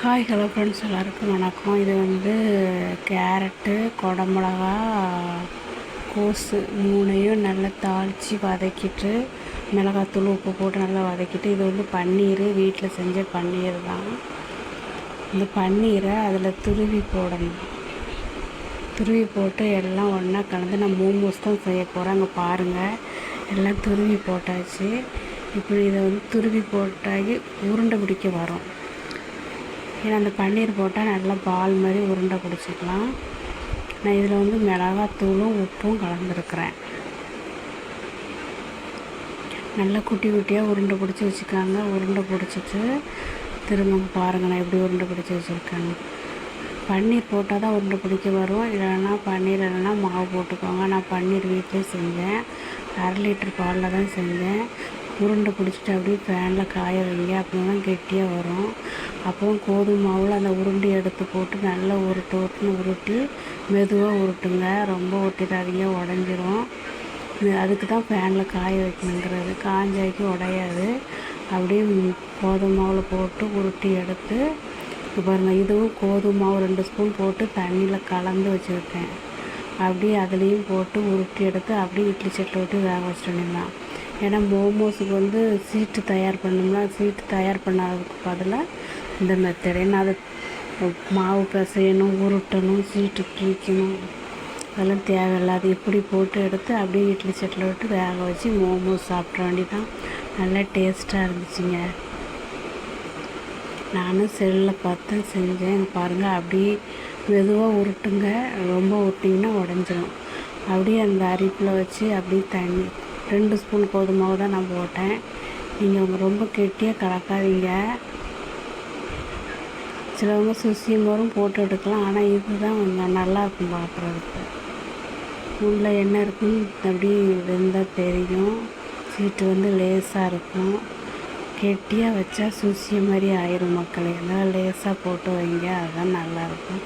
Hi hello friends, எல்லாருக்கும் வணக்கம். இது வந்து கேரட்டு, குடமிளகா, கோஸு மூணையும் நல்லா தாளித்து வதக்கிட்டு மிளகாத்தூள் உப்பு போட்டு நல்லா வதக்கிட்டு, இது வந்து பன்னீர், வீட்டில் செஞ்ச பன்னீர் தான். இந்த பன்னீரை அதில் துருவி போடணும். துருவி போட்டு எல்லாம் ஒன்றா கலந்து நான் மோமோஸ் தான் செய்ய போகிறேன். அங்கே பாருங்கள், எல்லாம் துருவி போட்டாச்சு. இப்படி இதை வந்து துருவி போட்டாகி உருண்டை பிடிக்க வரும். ஏன்னா அந்த பன்னீர் போட்டால் நல்லா பால் மாதிரி உருண்டை பிடிச்சிக்கலாம். நான் இதில் வந்து மிளகாத்தூளும் உப்பும் கலந்துருக்கிறேன். நல்லா குட்டி குட்டியாக உருண்டை பிடிச்சி வச்சுக்காங்க. உருண்டை பிடிச்சிட்டு திரும்ப பாருங்கள் நான் எப்படி உருண்டை பிடிச்சி வச்சுருக்கேன்னு. பன்னீர் போட்டால் தான் உருண்டை பிடிக்க வரும். இல்லைன்னா பன்னீர் இல்லைன்னா மாவு போட்டுக்கோங்க. நான் பன்னீர் வீட்டிலே செஞ்சேன். 1/2 லிட்டர் பாலில் தான் செஞ்சேன். உருண்டை பிடிச்சிட்டு அப்படியே ஃபேனில் காய வைங்க, அப்படின்னா தான் கெட்டியாக வரும். அப்புறம் கோதுமை மாவில் அந்த உருண்டை எடுத்து போட்டு நல்லா உருட்டி மெதுவாக உருட்டுங்க. ரொம்ப ஒட்டிடாதீங்க, உடஞ்சிரும். அதுக்கு தான் ஃபேனில் காய வைக்கணுங்கிறது. காஞ்சாக்கி உடையாது. அப்படியே கோதுமை மாவில் போட்டு உருட்டி எடுத்து பாருங்கள். இதுவும் கோதுமை மாவு 2 ஸ்பூன் போட்டு தண்ணியில் கலந்து வச்சுருக்கேன். அப்படியே அதுலேயும் போட்டு உருட்டி எடுத்து அப்படியே இட்லி சட்டில் விட்டு வேக வச்சிடலாம். ஏன்னா மோமோஸுக்கு வந்து சீட்டு தயார் பண்ணோம்னா, சீட்டு தயார் பண்ணாததுக்கு பதிலாக இந்த மெத்தட். ஏன்னா அது மாவு பிசையணும், உருட்டணும், சீட்டு கிழிக்கணும், அதெல்லாம் தேவையில்லாது. இப்படி போட்டு எடுத்து அப்படியே இட்லி சட்டில் விட்டு வேக வச்சு மோமோஸ் சாப்பிட்ற வேண்டி தான். நல்லா டேஸ்ட்டாக இருந்துச்சுங்க. நானும் செல்லில் பார்த்து செஞ்சேன். பாருங்கள், அப்படியே மெதுவாக உருட்டுங்க. ரொம்ப உருட்டிங்கன்னா உடஞ்சிரும். அப்படியே அந்த அரிப்பில் வச்சு அப்படியே தண்ணி 2 ஸ்பூன் கோதுமை மாவு தான் நான் போட்டேன். நீங்கள் ரொம்ப கெட்டியாக கலக்காதீங்க. சிலவங்க சுசியமோரும் போட்டு எடுக்கலாம். ஆனால் இதுதான் கொஞ்சம் நல்லாயிருக்கும் பார்க்குறதுக்கு. உள்ளே என்ன இருக்குன்னு அப்படி வெந்தால் தெரியும். சீட்டு வந்து லேசாக இருக்கும். கெட்டியாக வச்சா சுசிய மாதிரி ஆயிரும் மக்களே. அதனால் லேசாக போட்டு வைங்க, அதுதான் நல்லாயிருக்கும்.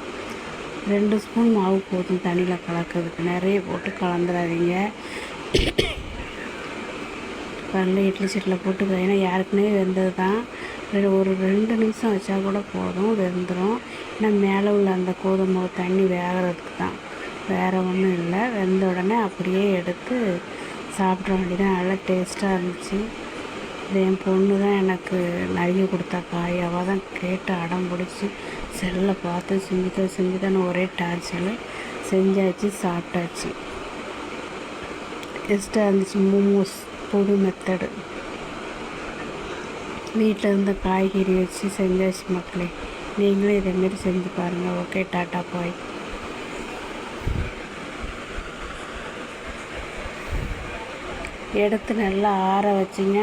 2 ஸ்பூன் மாவு போதும் தண்ணியில் கலக்கிறதுக்கு. நிறைய போட்டு கலந்துடாதீங்க. பாருங்கள், இட்லி சட்டியில் போட்டு ஏன்னா யாருக்குனே வெந்தது தான். ஒரு 2 நிமிஷம் வச்சா கூட போதும், வெந்துடும். ஏன்னா மேலே உள்ள அந்த கோதுமை மாவு தண்ணி வேகிறதுக்கு தான், வேறு ஒன்றும் இல்லை. வெந்த உடனே அப்படியே எடுத்து சாப்பிட்ற வேண்டியதான். நல்லா டேஸ்ட்டாக இருந்துச்சு. இது என் பொண்ணு தான் எனக்கு நிறைய கொடுத்தா காய். அவள் தான் கேட்டு அடம் பிடிச்சி செல்லில் பார்த்து செஞ்சுதான் ஒரே டார்ச்சல். செஞ்சாச்சு, சாப்பிட்டாச்சு. டேஸ்ட்டாக இருந்துச்சு. மோமோஸ் புது மெத்தடு. வீட்டில் இருந்த காய்கறி வச்சு செஞ்சாச்சு மக்களே. நீங்களும் இதேமாரி செஞ்சு பாருங்கள். ஓகே, டாட்டா பாய். எடுத்து நல்லா ஆற வச்சிங்க.